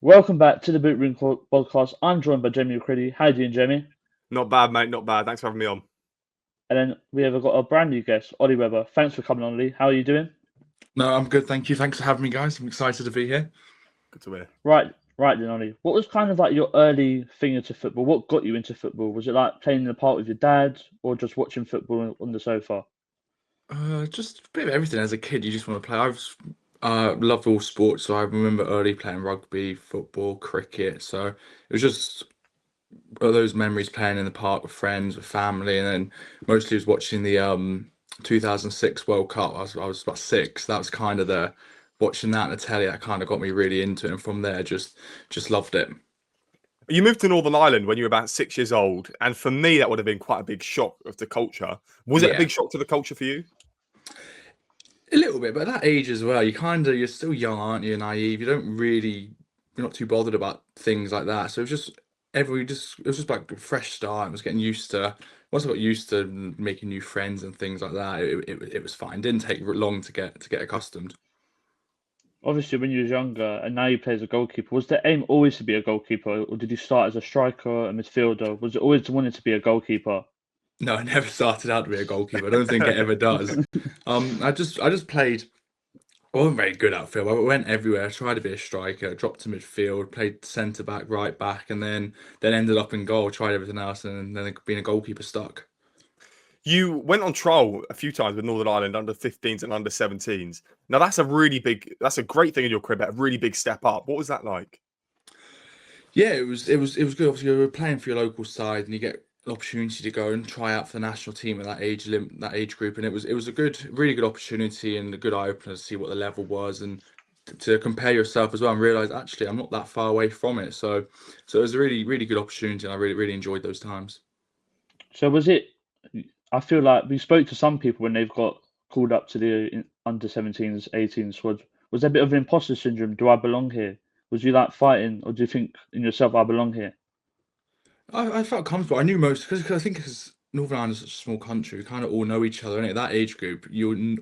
Welcome back to the Bootroom podcast. I'm joined by Jamie McCready. How you doing, Jamie? Not bad, mate. Not bad. Thanks for having me on. And then we have got a brand new guest, Ollie Webber. Thanks for coming on, Ollie. How are you doing? No, I'm good, thank you. Thanks for having me, guys. I'm excited to be here. Good to hear. Right then, Ollie. What was kind of like your early thing into football? What got you into football? Was it like playing in the park with your dad, or just watching football on the sofa? Just a bit of everything as a kid. You just want to play. Loved all sports, so I remember early playing rugby, football, cricket. So it was just all those memories playing in the park with friends, with family, and then mostly was watching the 2006 World Cup. I was about six. That was kind of the watching that on the telly. That kind of got me really into it, and from there, just loved it. You moved to Northern Ireland when you were about 6 years old, and for me, that would have been quite a big shock of the culture. Was it a Yeah. big shock to the culture for you? A little bit, but at that age as well, you're still young, aren't you? Naive. You're not too bothered about things like that. So it was just like a fresh start. I was getting used to, once I got used to making new friends and things like that, it was fine. Didn't take long to get accustomed. Obviously, when you was younger, and now you play as a goalkeeper. Was the aim always to be a goalkeeper, or did you start as a striker, a midfielder? Was it always wanted to be a goalkeeper? No, I never started out to be a goalkeeper. I don't think it ever does. I just played. I wasn't very good at field. I went everywhere. I tried to be a striker, dropped to midfield, played centre back, right back, and then ended up in goal. Tried everything else, and then being a goalkeeper stuck. You went on trial a few times with Northern Ireland under 15s and under 17s. Now, that's a great thing in your career, but a really big step up. What was that like? Yeah, it was good. Obviously, you were playing for your local side, and you get an opportunity to go and try out for the national team at that age group, and it was a really good opportunity and a good eye opener to see what the level was and to compare yourself as well and realize actually I'm not that far away from it. So it was a really good opportunity, and I really enjoyed those times. So was it? I feel like we spoke to some people when they've got called up to the under 17s, 18 squad. Was there a bit of imposter syndrome? Do I belong here? Was you like fighting, or do you think in yourself I belong here? I felt comfortable. I knew most because I think because Northern Ireland is such a small country, we kind of all know each other. And at that age group,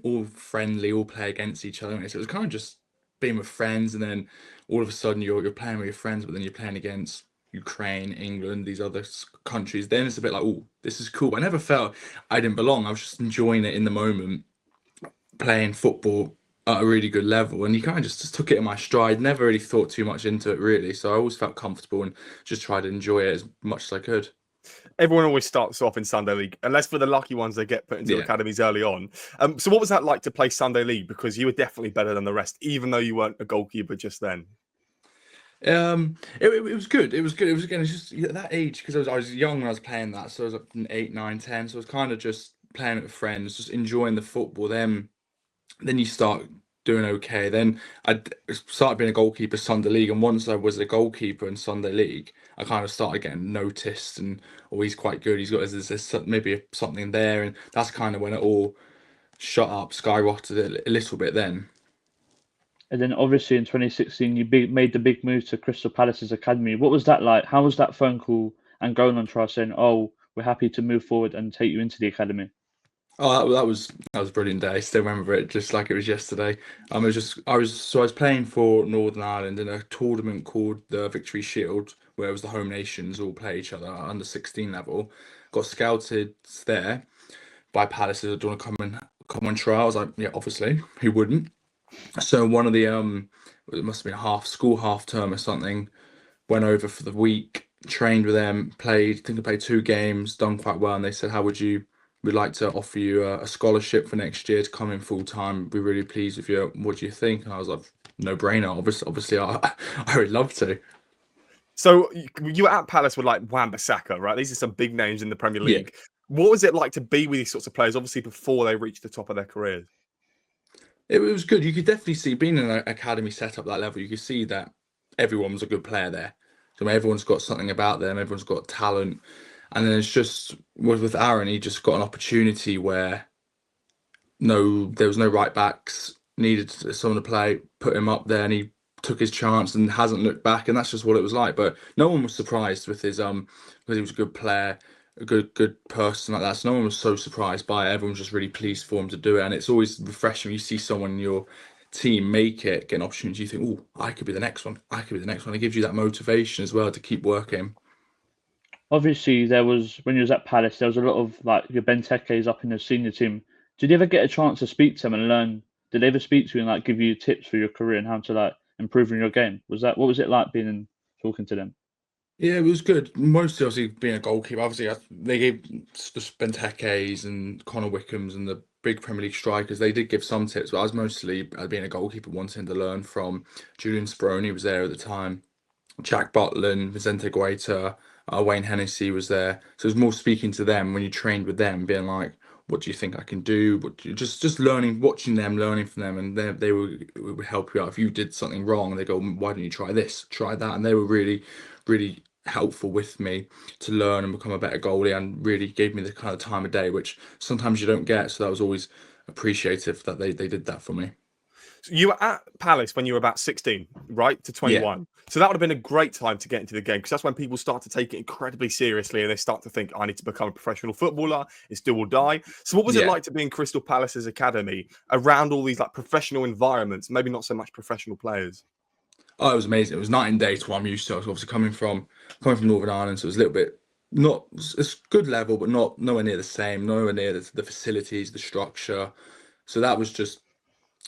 all friendly, all play against each other. So it was kind of just being with friends, and then all of a sudden you're playing with your friends, but then you're playing against Ukraine, England, these other countries. Then it's a bit like, oh, this is cool. I never felt I didn't belong. I was just enjoying it in the moment, playing football at a really good level, and you kind of just took it in my stride. Never really thought too much into it really, so I always felt comfortable and just tried to enjoy it as much as I could. Everyone always starts off in Sunday League, unless for the lucky ones they get put into Yeah. academies early on. So what was that like to play Sunday League? Because you were definitely better than the rest, even though you weren't a goalkeeper just then. It was good. It was good. It was again. It's just at that age because I was young when I was playing that, so I was up in 8, 9, 10. So I was kind of just playing it with friends, just enjoying the football. Then you start doing okay. Then started being a goalkeeper Sunday League, and once I was a goalkeeper in Sunday League, I kind of started getting noticed, and oh, he's quite good. There's maybe something there, and that's kind of when it all shot up, skyrocketed a little bit. Then. And then obviously in 2016 you made the big move to Crystal Palace's academy. What was that like? How was that phone call and going on trial saying, "Oh, we're happy to move forward and take you into the academy"? Oh, that was a brilliant day. I still remember it just like it was yesterday. I was playing for Northern Ireland in a tournament called the Victory Shield, where it was the home nations all play each other at under 16 level. Got scouted there by Palace. Do you want to come on trial? I was like, yeah, obviously, who wouldn't? So one of the it must have been a school half term or something. Went over for the week, trained with them, played. I think I played 2 games, done quite well, and they said, "How would you? We'd like to offer you a scholarship for next year to come in full time. We're really pleased with you. What do you think?" And I was like, "No brainer. Obviously, I would love to." So you were at Palace with like Wan-Bissaka, right? These are some big names in the Premier Yeah, League. What was it like to be with these sorts of players, obviously before they reach the top of their careers? it was good. You could definitely see being in an academy set up that level. You could see that everyone was a good player there. So everyone's got something about them. Everyone's got talent, and then it's just with Aaron, he just got an opportunity where there was no right backs, needed someone to play, put him up there, and he took his chance and hasn't looked back, and that's just what it was like. But no one was surprised with his because he was a good player, a good person like that. So no one was so surprised by it. Everyone was just really pleased for him to do it, and it's always refreshing when you see someone in your team make it, get an opportunity, you think, oh, I could be the next one. I could be the next one. It gives you that motivation as well to keep working. Obviously, there was when you was at Palace, there was a lot of like your Benteke's up in the senior team. Did you ever get a chance to speak to them and learn? Did they ever speak to you and like give you tips for your career and how to like improve in your game? What was it like being in, talking to them? Yeah, it was good. Mostly, obviously, being a goalkeeper. Obviously, they gave the Benteke's and Connor Wickham's and the big Premier League strikers. They did give some tips, but I was mostly being a goalkeeper, wanting to learn from Julian Speroni was there at the time. Jack Butland, Vicente Guaita, Wayne Hennessy was there. So it was more speaking to them when you trained with them, being like, "What do you think I can do?" What do you, just learning, watching them, learning from them, and they would help you out if you did something wrong. They go, "Why don't you try this, try that?" And they were really helpful with me to learn and become a better goalie, and really gave me the kind of time of day which sometimes you don't get. So that was always appreciative that they did that for me. So you were at Palace when you were about 16, right? To 21. So that would have been a great time to get into the game, because that's when people start to take it incredibly seriously and they start to think, I need to become a professional footballer. It's do or die. So what was it like to be in Crystal Palace's academy around all these like professional environments, maybe not so much professional players? Oh, it was amazing. It was night and day to what I'm used to. I was obviously coming from Northern Ireland, so it was a little bit not it's good level, but not nowhere near the same, nowhere near the facilities, the structure. So that was just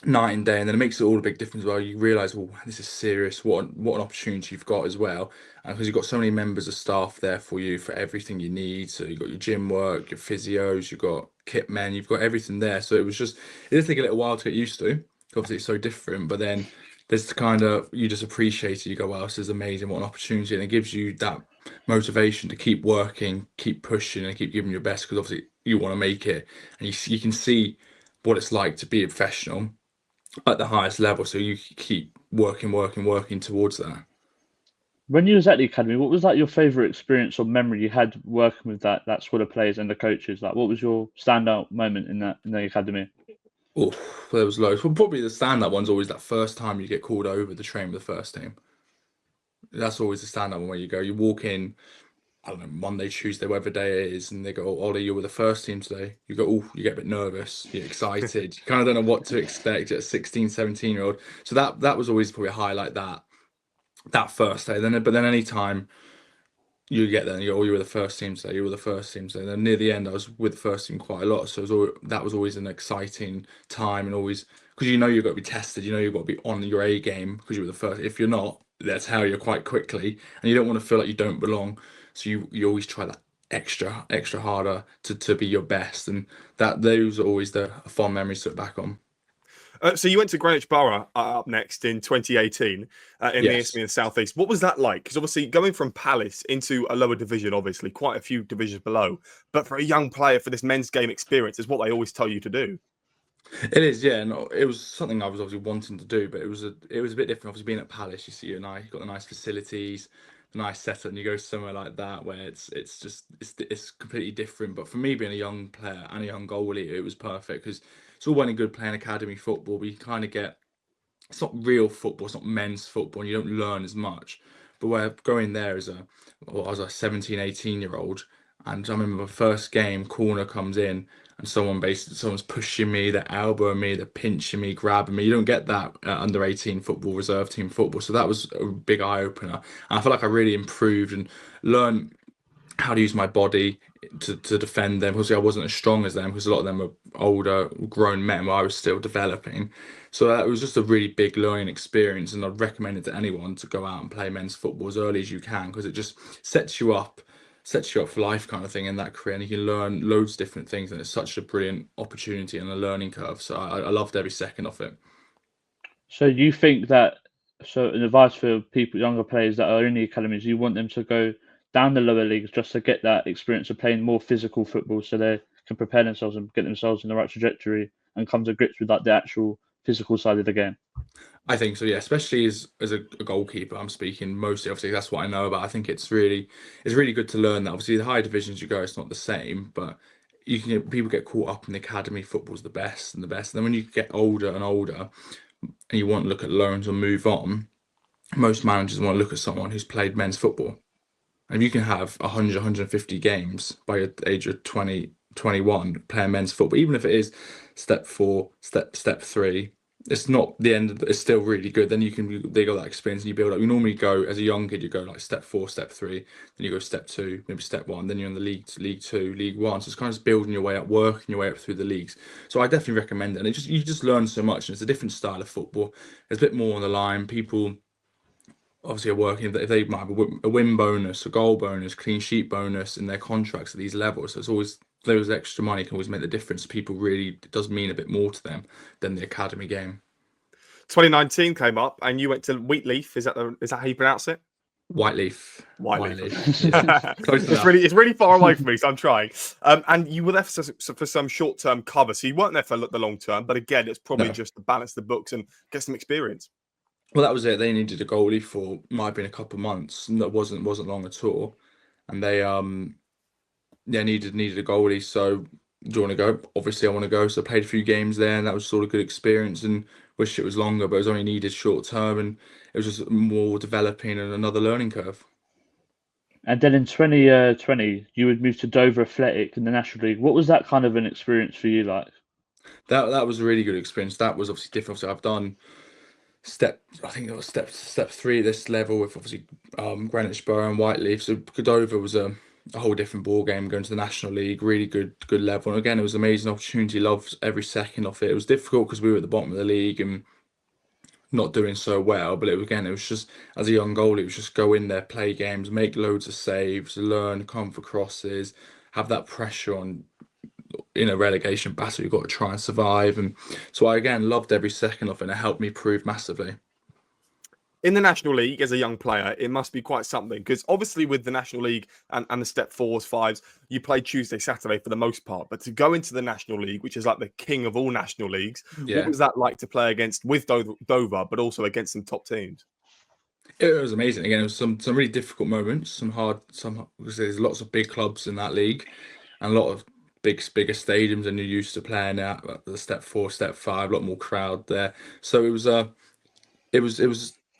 night and day, and then it makes it all a big difference. Well, you realise, oh, this is serious. What an opportunity you've got as well, and because you've got so many members of staff there for you for everything you need. So you've got your gym work, your physios, you've got kit men, you've got everything there. So it did take a little while to get used to. Obviously, it's so different, but then there's the kind of you just appreciate it. You go, wow, this is amazing. What an opportunity, and it gives you that motivation to keep working, keep pushing, and keep giving your best, because obviously you want to make it, and you can see what it's like to be a professional at the highest level, so you keep working towards that. When you was at the academy, what was like your favourite experience or memory you had working with that squad of players and the coaches? Like, what was your standout moment in the academy? Oh, there was loads. Well, probably the standout one's always that first time you get called over to train with the first team. That's always the standout one, where you walk in, I don't know, Monday, Tuesday, whatever day it is, and they go, "Oh, Ollie, you were the first team today." You go, "Oh," you get a bit nervous, you're excited, you kind of don't know what to expect at a 16, 17-year-old. So that was always probably a highlight, that first day. But then any time you get there and you go, "Oh, you were the first team today, you were the first team today." And then near the end, I was with the first team quite a lot. So that was always an exciting time, and always, because you've got to be tested, you've got to be on your A game, because you were the first. If you're not, that's how you're quite quickly, and you don't want to feel like you don't belong. So you always try that extra harder to be your best, and those are always the fond memories to look back on. So you went to Greenwich Borough up next in 2018 in the Yes. East and South East. What was that like? Because obviously going from Palace into a lower division, obviously quite a few divisions below, but for a young player for this men's game experience is what they always tell you to do. It is, yeah. No, it was something I was obviously wanting to do, but it was a bit different. Obviously, being at Palace, you see, you've got the nice facilities, the nice setup, and you go somewhere like that where it's completely different. But for me, being a young player and a young goalie, it was perfect, because it's all well and good playing academy football, but you kind of get, it's not real football, it's not men's football, and you don't learn as much. But where going there well, I was a 17, 18-year-old, and I remember my first game, corner comes in, and someone's pushing me, they're elbowing me, they're pinching me, grabbing me. You don't get that under 18 football, reserve team football. So that was a big eye opener. And I feel like I really improved and learned how to use my body to defend them. Obviously, I wasn't as strong as them, because a lot of them were older, grown men, where I was still developing. So it was just a really big learning experience, and I'd recommend it to anyone to go out and play men's football as early as you can, because it just sets you up for life, kind of thing, in that career, and you can learn loads of different things, and it's such a brilliant opportunity and a learning curve. So I loved every second of it. So you think that, so an advice for people, younger players that are in the academies, you want them to go down the lower leagues just to get that experience of playing more physical football, so they can prepare themselves and get themselves in the right trajectory and come to grips with like the actual physical side of the game. I think so, yeah. Especially as a goalkeeper, I'm speaking mostly. Obviously, that's what I know about. I think it's really good to learn that. Obviously, the higher divisions you go, it's not the same, but people get caught up in the academy. Football's the best and the best. And then when you get older and older, and you want to look at loans or move on, most managers want to look at someone who's played men's football. And if you can have 100, 150 games by the age of 20, 21 playing men's football, even if it is step 4, step 3, it's not the end. It's still really good. Then they got that experience and you build up. You normally go as a young kid, you go like step 4, step 3, then you go step 2, maybe step 1, then you're in the league 2, league 1. So it's kind of just building your way up, working your way up through the leagues. So I definitely recommend it. And you just learn so much, and it's a different style of football. There's a bit more on the line. People obviously are working if they might have a win bonus, a goal bonus, clean sheet bonus in their contracts at these levels. So it's always those extra money can always make the difference. People really, it does mean a bit more to them than the academy game. 2019 came up, and you went to Wheatleaf. Is that how you pronounce it? Whiteleaf. Whiteleaf. Close enough. It's really far away from me, so I'm trying. And you were there for some short-term cover, so you weren't there for the long term. But again, it's probably No. just to balance the books and get some experience. Well, that was it. They needed a goalie for might have been a couple of months. And that wasn't long at all. And they needed a goalie. So do you want to go? Obviously, I want to go. So I played a few games there, and that was sort of good experience. And wish it was longer, but it was only needed short term, and it was just more developing and another learning curve. And then in 2020, you would move to Dover Athletic in the National League. What was that kind of an experience for you like? That was a really good experience. That was obviously different. So I've done I think it was step 3 this level with obviously Greenwich Borough and Whiteleaf. So Dover was a whole different ball game, going to the National League, really good level. And again, it was an amazing opportunity. Loved every second of it. It was difficult because we were at the bottom of the league and not doing so well, but it was just as a young goalie, it was just go in there, play games, make loads of saves, learn, come for crosses, have that pressure on in a relegation battle. You've got to try and survive, and so I again loved every second of it, and it helped me prove massively. In the National League, as a young player, it must be quite something, because obviously with the National League and the step 4s, 5s, you play Tuesday, Saturday for the most part. But to go into the National League, which is like the king of all National Leagues, what was that like to play with Dover, but also against some top teams? It was amazing. Again, it was some really difficult moments, because there's lots of big clubs in that league, and a lot of bigger stadiums, and you're used to playing at the step 4, step 5, a lot more crowd there. So it was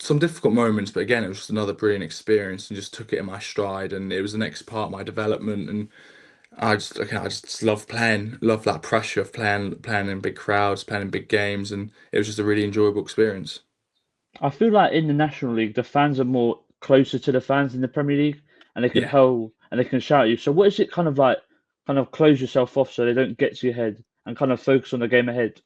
some difficult moments, but again, it was just another brilliant experience, and just took it in my stride, and it was the next part of my development. And I just love that pressure of playing in big crowds, playing in big games, and it was just a really enjoyable experience. I feel like in the National League, the fans are more closer to the fans in the Premier League, and they can howl and they can shout at you. So what is it kind of like? Kind of close yourself off so they don't get to your head, and kind of focus on the game ahead.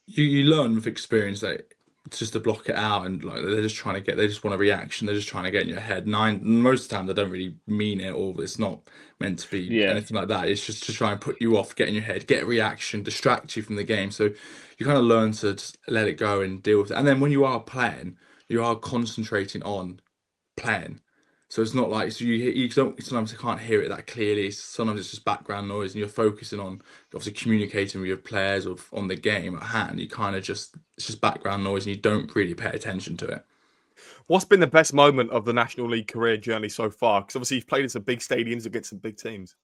You learn with experience that it's just to block it out, and like they just want a reaction. They're just trying to get in your head. Most of the time they don't really mean it, or it's not meant to be anything like that. It's just to try and put you off, get in your head, get a reaction, distract you from the game. So you kind of learn to just let it go and deal with it. And then when you are playing, you are concentrating on playing. So it's not like you don't sometimes you can't hear it that clearly. Sometimes it's just background noise, and you're focusing on obviously communicating with your players or on the game at hand. It's just background noise, and you don't really pay attention to it. What's been the best moment of the National League career journey so far? Because obviously you've played in some big stadiums against some big teams.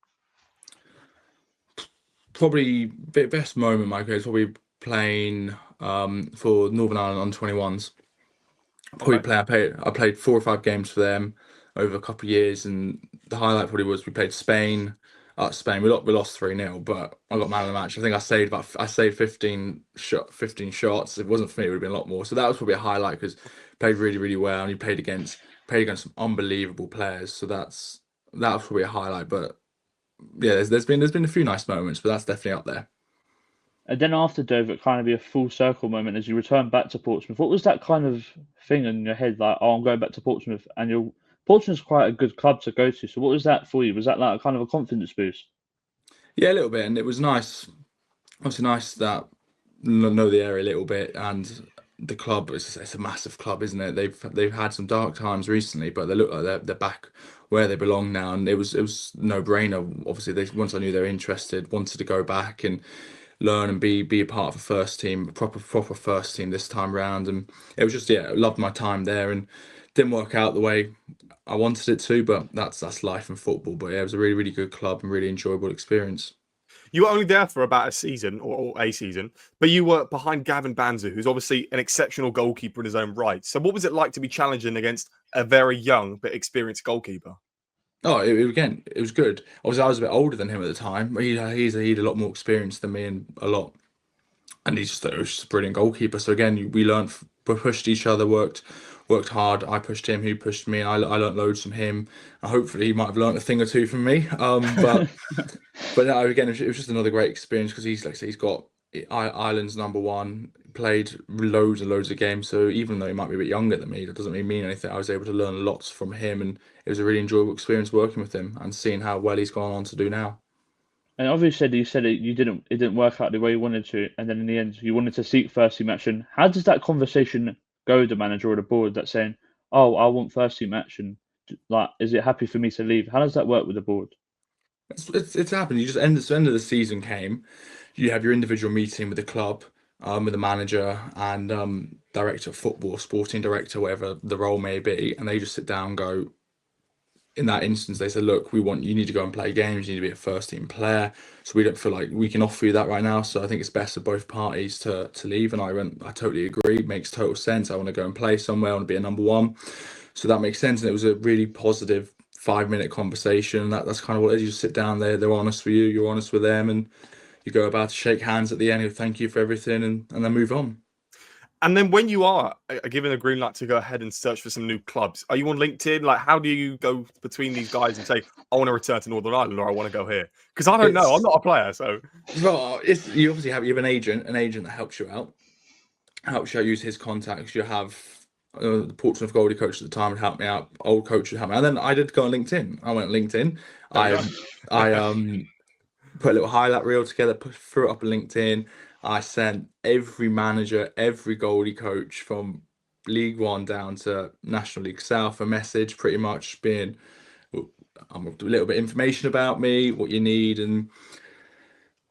Probably the best moment in my career is probably playing for Northern Ireland on 21s. I played 4 or 5 games for them over a couple of years, and the highlight probably was we played Spain. Spain, we lost 3-0, but I got man of the match. I think I saved 15 shots. If it wasn't for me, it would have been a lot more. So that was probably a highlight, because played really, really well, and you played against some unbelievable players. So that was probably a highlight. But yeah, there's been a few nice moments, but that's definitely up there. And then after Dover, it kind of be a full circle moment as you return back to Portsmouth. What was that kind of thing in your head, like, oh, I'm going back to Portsmouth, and Portsmouth's quite a good club to go to. So what was that for you? Was that like a kind of a confidence boost? Yeah, a little bit, and it was nice. Obviously, nice that know the area a little bit, and the club. It's a massive club, isn't it? They've had some dark times recently, but they look like they're back where they belong now, and it was no brainer. Obviously, once I knew they were interested, wanted to go back and learn and be a part of a first team, a proper first team this time round. And it was just I loved my time there, and didn't work out the way I wanted it to, but that's life in football. But yeah, it was a really, really good club and really enjoyable experience. You were only there for about a season or a season, but you were behind Gavin Banzer, who's obviously an exceptional goalkeeper in his own right. So what was it like to be challenging against a very young but experienced goalkeeper? Oh, it was good. Obviously, I was a bit older than him at the time. He had a lot more experience than me, and a lot and he was just a brilliant goalkeeper. So again, we learned, we pushed each other, worked hard. I pushed him, he pushed me, and I learned loads from him. And hopefully, he might have learned a thing or two from me. But no, again, it was just another great experience because he's like I say, he's got Ireland's number one, played loads and loads of games. So even though he might be a bit younger than me, that doesn't really mean anything. I was able to learn lots from him, and it was a really enjoyable experience working with him and seeing how well he's gone on to do now. And obviously, you said it didn't work out the way you wanted to, and then in the end, you wanted to seek first team action. How does that conversation go with the manager or the board that's saying, "Oh, I want first team action"? Like, is it happy for me to leave? How does that work with the board? It's happened. You just end the end of the season came. You have your individual meeting with the club, with the manager and director of football, sporting director, whatever the role may be, and they just sit down and go. In that instance, they said, "Look, you need to go and play games. You need to be a first team player. So we don't feel like we can offer you that right now. So I think it's best for both parties to leave." And I totally agree. It makes total sense. I want to go and play somewhere. I want to be a number one. So that makes sense. And it was a really positive 5 minute conversation. That's kind of what it is. You just sit down there. They're honest with you. You're honest with them, and you go about to shake hands at the end. Thank you for everything, and then move on. And then when you are given a green light to go ahead and search for some new clubs, are you on LinkedIn? Like, how do you go between these guys and say, I want to return to Northern Ireland or I want to go here? Because I don't know. I'm not a player, so. Well, you obviously have an agent that helps you out, use his contacts. You have the Portsmouth goalie coach at the time would help me out. Old coach would help me, and then I did go on LinkedIn. I went on LinkedIn. I put a little highlight reel together, threw it up on LinkedIn. I sent every manager, every goalie coach from League One down to National League South a message, pretty much being a little bit of information about me, what you need, and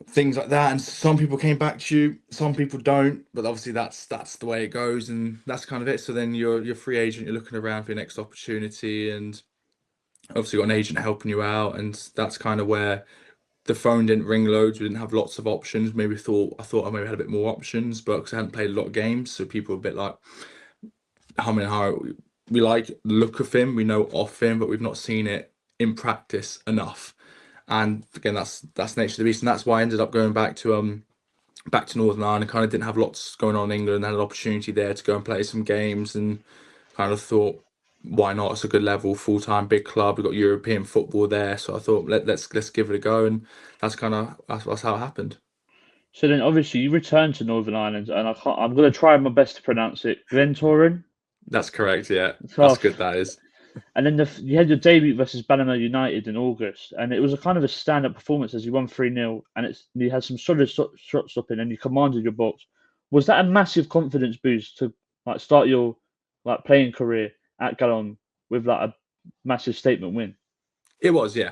things like that. And some people came back to you, some people don't, but obviously that's the way it goes, and that's kind of it. So then you're free agent, you're looking around for your next opportunity, and obviously got an agent helping you out, and that's kind of where the phone didn't ring loads. We didn't have lots of options. I thought I maybe had a bit more options, but because I hadn't played a lot of games, so people were a bit like, how we like the look of him, we know of him, but we've not seen it in practice enough. And again, that's the nature of the beast, and that's why I ended up going back to Northern Ireland. And kind of didn't have lots going on in England. Had an opportunity there to go and play some games, and kind of thought, why not? It's a good level, full time, big club. We've got European football there, so I thought let's give it a go, and that's how it happened. So then, obviously, you returned to Northern Ireland, and I'm going to try my best to pronounce it. Glentoran. That's correct. Yeah, that's Tough. good. That is. And then you had your debut versus Ballina United in August, and it was a kind of a stand-up performance as you won 3-0, and you had some solid shot stopping, and you commanded your box. Was that a massive confidence boost to like start your playing career at Gallon with like a massive statement win? It was, yeah.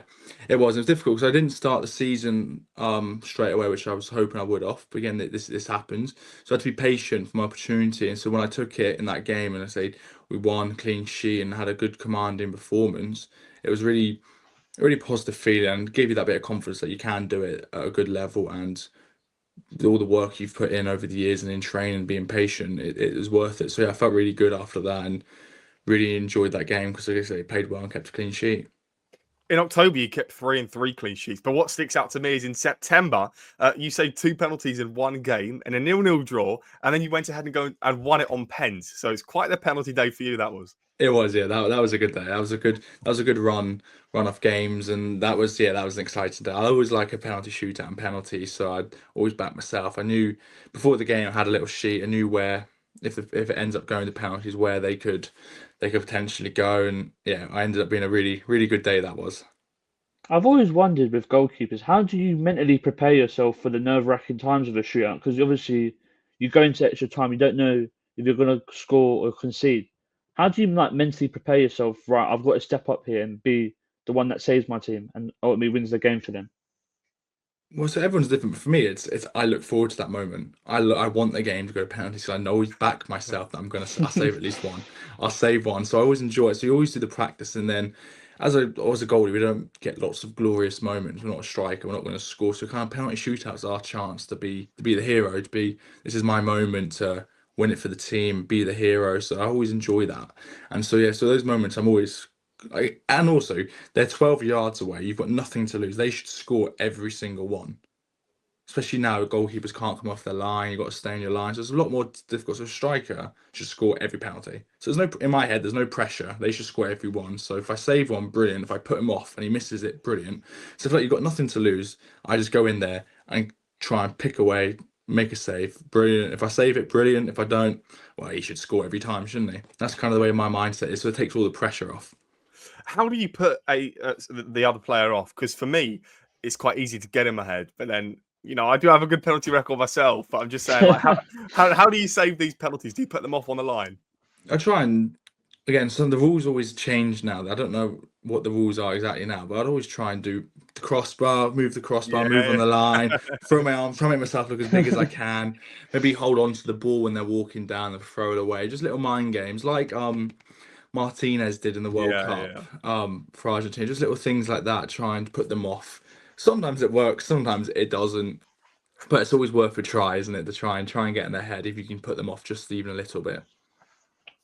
It was difficult because I didn't start the season straight away, which I was hoping I would have. But again, this happens, so I had to be patient for my opportunity. And so when I took it in that game, and I said we won, clean sheet, and had a good commanding performance, it was really a really positive feeling, and gave you that bit of confidence that you can do it at a good level, and all the work you've put in over the years and in training, being patient, it is worth it. So yeah, I felt really good after that, and really enjoyed that game because, like I say, it played well and kept a clean sheet. In October, you kept 3 and 3 clean sheets. But what sticks out to me is in September, you saved 2 penalties in one game and a 0-0 draw, and then you went ahead and won it on pens. So it's quite the penalty day for you. That was. It was, yeah. That was a good day. That was a good run of games, and that was an exciting day. I always like a penalty shootout and penalty, so I'd always back myself. I knew before the game I had a little sheet. I knew where if it ends up going to penalties, where they could potentially go, and yeah, I ended up being a really really good day. That was. I've always wondered with goalkeepers, how do you mentally prepare yourself for the nerve-wracking times of a shootout? Because obviously, you go into extra time, you don't know if you're going to score or concede. How do you mentally prepare yourself? Right, I've got to step up here and be the one that saves my team and ultimately wins the game for them. Well, so everyone's different. But for me, it's I look forward to that moment. I want the game to go to penalties. So I always back myself that I'll save at least one. I'll save one. So I always enjoy it. So you always do the practice, and then as a goalie, we don't get lots of glorious moments. We're not a striker. We're not going to score. So kind of penalty shootouts are our chance to be the hero. This is my moment to win it for the team, be the hero. So I always enjoy that. And so yeah, so those moments I'm always. And also, they're 12 yards away. You've got nothing to lose. They should score every single one. especially now, goalkeepers can't come off their line. You've got to stay in your line. So it's a lot more difficult. So a striker should score every penalty. So there's no, in my head, there's no pressure. They should score every one. So if I save one, brilliant. If I put him off and he misses it, brilliant. So if like you've got nothing to lose, I just go in there and try and pick away, make a save, brilliant. If I save it, brilliant. If I don't, well, he should score every time, shouldn't he? That's kind of the way my mindset is. So it takes all the pressure off. How do you put the other player off? Because for me, it's quite easy to get in my head, but then I do have a good penalty record myself. But I'm just saying, like, how do you save these penalties? Do you put them off on the line? I try and again, some of the rules always change now. I don't know what the rules are exactly now, but I'd always try and do the crossbar, move the crossbar, move on the line, throw my arms, try and make myself look as big as I can. Maybe hold on to the ball when they're walking down and throw it away. Just little mind games like Martinez did in the World Cup for Argentina. Just little things like that, trying to put them off. Sometimes it works, sometimes it doesn't. But it's always worth a try, isn't it? To try and get in their head if you can put them off just even a little bit.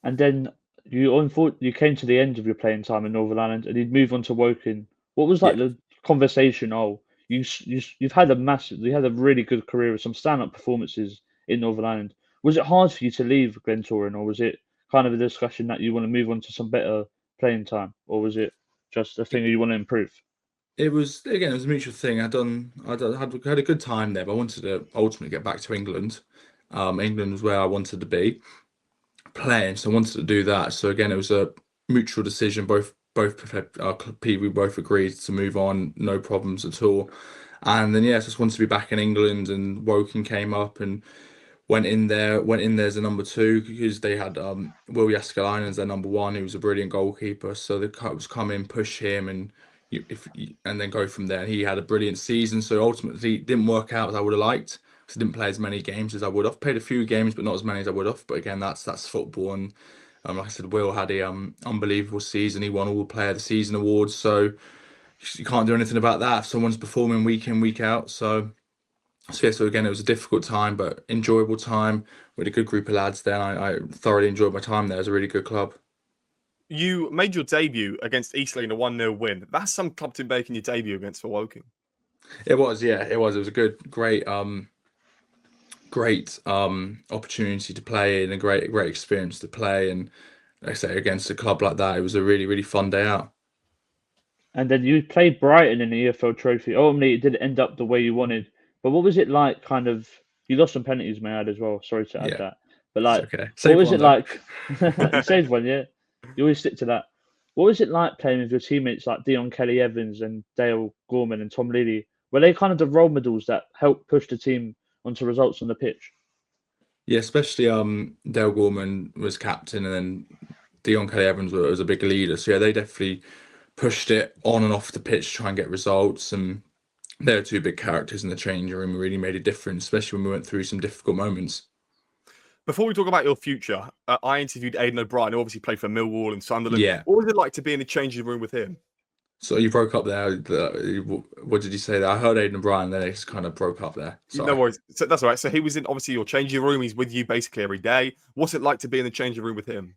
And then you came to the end of your playing time in Northern Ireland, and you'd move on to Woking. What was the conversation? Oh, you've had you had a really good career with some stand-up performances in Northern Ireland. Was it hard for you to leave Glentoran, or was it kind of a discussion that you want to move on to some better playing time, or was it just a thing that you want to improve? It was a mutual thing. Had a good time there, but I wanted to ultimately get back to England. England was where I wanted to be playing, so I wanted to do that. So again, it was a mutual decision. Both we both agreed to move on, no problems at all. And then I just wanted to be back in England, and Woking came up and went in there as a number 2 because they had Will Jääskeläinen as their number 1, who was a brilliant goalkeeper. So the cut was come in, push him, and then go from there. He had a brilliant season. So ultimately, it didn't work out as I would have liked. I didn't play as many games as I would have. Played a few games, but not as many as I would have. But again, that's football. And like I said, Will had a unbelievable season. He won all Player of the Season awards. So you can't do anything about that if someone's performing week in, week out. So again, it was a difficult time, but enjoyable time with a good group of lads there. I thoroughly enjoyed my time there. It was a really good club. You made your debut against Eastleigh in a 1-0 win. That's some club to make in your debut against for Woking. It was, it was. It was a great opportunity to play and a great experience to play. And like I say, against a club like that, it was a really, really fun day out. And then you played Brighton in the EFL Trophy. Ultimately, it didn't end up the way you wanted. But what was it like? You lost some penalties, may I add as well. Sorry to add that. But okay. What was it like? You saved one, yeah. You always stick to that. What was it like playing with your teammates like Dion Kelly-Evans and Dale Gorman and Tom Leedy? Were they kind of the role models that helped push the team onto results on the pitch? Yeah, especially Dale Gorman was captain, and then Dion Kelly-Evans was a big leader. So they definitely pushed it on and off the pitch to try and get results. And they were 2 big characters in the changing room who really made a difference, especially when we went through some difficult moments. Before we talk about your future, I interviewed Aidan O'Brien, who obviously played for Millwall and Sunderland. Yeah. What was it like to be in the changing room with him? So you broke up there. What did you say there? I heard Aidan O'Brien, then it just kind of broke up there. Sorry. No worries. So that's all right. So he was in obviously your changing room. He's with you basically every day. What's it like to be in the changing room with him?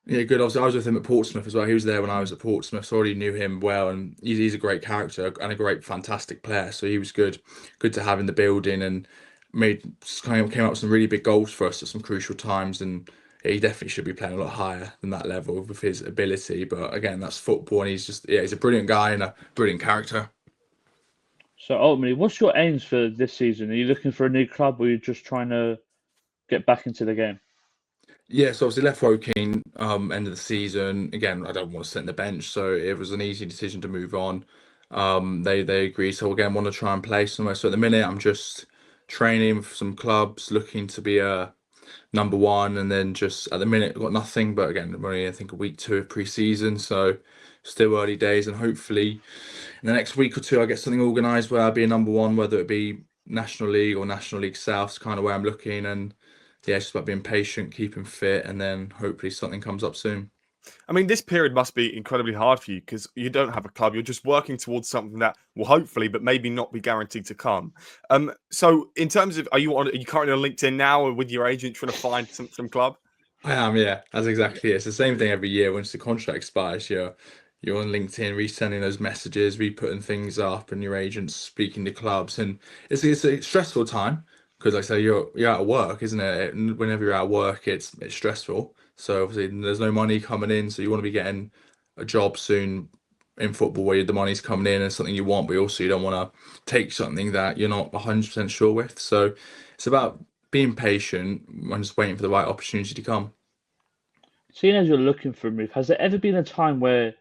Yeah, good. Obviously, I was with him at Portsmouth as well. He was there when I was at Portsmouth, so I already knew him well, and he's a great character and a great, fantastic player. So he was good to have in the building, and came up with some really big goals for us at some crucial times. And he definitely should be playing a lot higher than that level with his ability. But again, that's football, and he's a brilliant guy and a brilliant character. So ultimately, what's your aims for this season? Are you looking for a new club, or are you just trying to get back into the game? Yeah, so obviously left Woking end of the season. Again, I don't want to sit on the bench, so it was an easy decision to move on. They agreed, so again, want to try and play somewhere. So at the minute, I'm just training for some clubs, looking to be a number 1, and then just at the minute got nothing. But again, I'm only I think a week 2 of pre-season, so still early days. And hopefully, in the next week or 2, I get something organised where I'll be a number 1, whether it be National League or National League South, kind of where I'm looking. And it's just about being patient, keeping fit, and then hopefully something comes up soon. I mean, this period must be incredibly hard for you because you don't have a club. You're just working towards something that will hopefully, but maybe not be guaranteed to come. So in terms of, are you currently on LinkedIn now or with your agent trying to find some club? I am, yeah. That's exactly it. It's the same thing every year. Once the contract expires, you're you're on LinkedIn, resending those messages, re-putting things up, and your agents speaking to clubs, and it's a stressful time because, like I say, you're out of work, isn't it? And whenever you're out of work, it's stressful. So obviously, there's no money coming in, so you want to be getting a job soon in football where the money's coming in and something you want, but also you don't want to take something that you're not 100% sure with. So it's about being patient and just waiting for the right opportunity to come. Seeing as you're looking for a move, has there ever been a time where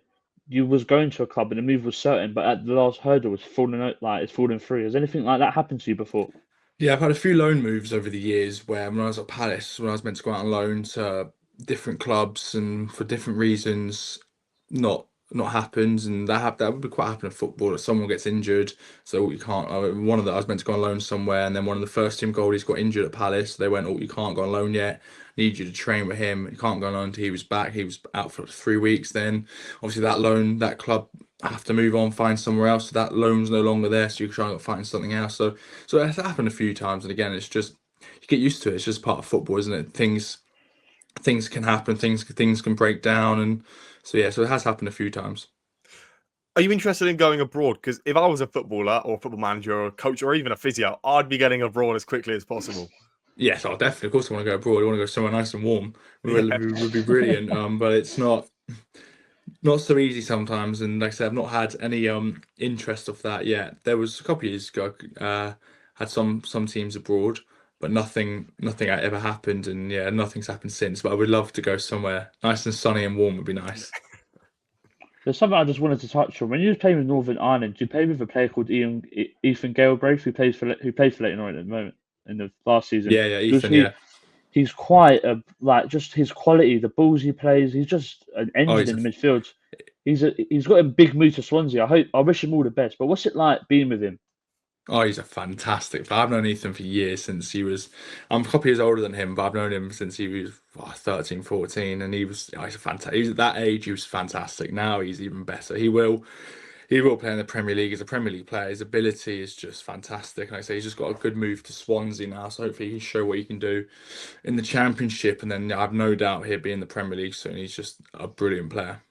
you was going to a club and the move was certain, but at the last hurdle it's falling out, like it's falling through? Has anything like that happened to you before? Yeah, I've had a few loan moves over the years where when I was at Palace, when I was meant to go out on loan to different clubs and for different reasons, not happened, and that would be quite happen in football that someone gets injured, so you can't. One of the I was meant to go on loan somewhere, and then one of the first team goalies got injured at Palace. They went, "Oh, you can't go on loan yet. Need you to train with him. You can't go on loan until he was back. He was out for 3 weeks. Then obviously that club have to move on, find somewhere else. So that loan's no longer there, so you try and find something else. So it's happened a few times, and again, it's just you get used to it. It's just part of football, isn't it? Things can happen, things can break down, and so yeah, so it has happened a few times. Are you interested in going abroad? Because if I was a footballer or a football manager or a coach or even a physio, I'd be getting abroad as quickly as possible. Yes, I'll definitely, of course, I want to go abroad. I want to go somewhere nice and warm. Yeah. Would be brilliant. But it's not so easy sometimes. And like I said, I've not had any interest of that yet. There was a couple of years ago, had some teams abroad, but nothing ever happened. And yeah, nothing's happened since. But I would love to go somewhere nice and sunny and warm would be nice. There's something I just wanted to touch on. When you was playing with Northern Ireland, you played with a player called Ethan Galbraith, who plays for Leighton Orient at the moment in the last season. Yeah, Ethan, yeah. He's quite just his quality, the balls he plays. He's just an engine in the midfield. He's got a big move to Swansea. I wish him all the best. But what's it like being with him? Oh, he's a fantastic player. I've known Ethan for years since he was. I'm a couple years older than him, but I've known him since he was 13, 14, and he's a fantastic. He was at that age. He was fantastic. Now he's even better. He will play in the Premier League as a Premier League player. His ability is just fantastic. And like I say, he's just got a good move to Swansea now. So hopefully he can show what he can do in the Championship. And then I've no doubt he'll be in the Premier League soon. He's just a brilliant player.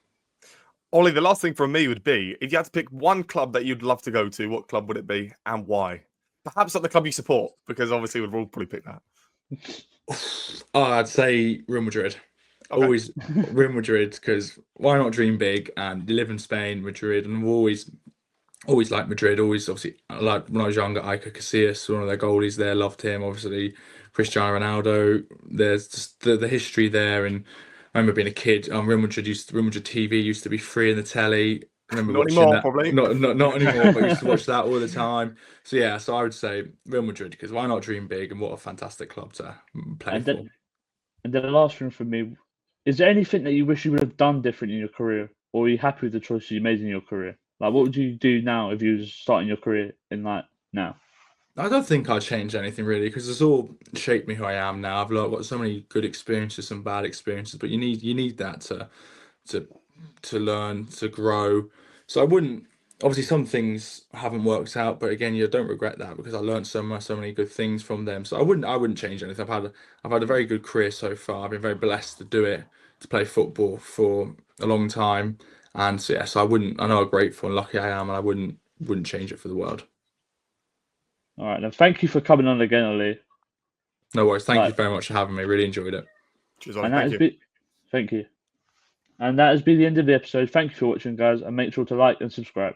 Ollie, the last thing from me would be, if you had to pick one club that you'd love to go to, what club would it be and why? Perhaps not the club you support, because obviously we'd all probably pick that. Oh, I'd say Real Madrid. Okay. Always Real Madrid, because why not dream big? And you live in Spain, Madrid, and I've always liked Madrid. Always, obviously, like when I was younger, Iker Casillas, one of their goalies there, loved him. Obviously, Cristiano Ronaldo. There's just the history there, and I remember being a kid. Real Madrid TV used to be free in the telly. I remember not watching anymore, that. Probably. Not anymore, but I used to watch that all the time. So yeah, so I would say Real Madrid, because why not dream big, and what a fantastic club to play for. And then the last thing for me, is there anything that you wish you would have done different in your career, or are you happy with the choices you made in your career? Like, what would you do now if you were starting your career in now? I don't think I'd change anything really, because it's all shaped me who I am now. I've got so many good experiences, some bad experiences, but you need that to learn, to grow. So I wouldn't. Obviously, some things haven't worked out, but again, you don't regret that, because I learned so many good things from them. So I wouldn't change anything. I've had a very good career so far. I've been very blessed to do it, to play football for a long time, and so yeah. So I wouldn't. I know how grateful and lucky I am, and I wouldn't change it for the world. All right, then thank you for coming on again, Ollie. No worries. Thank you very much for having me. Really enjoyed it. Cheers, Ollie. Thank you. And that has been the end of the episode. Thank you for watching, guys, and make sure to like and subscribe.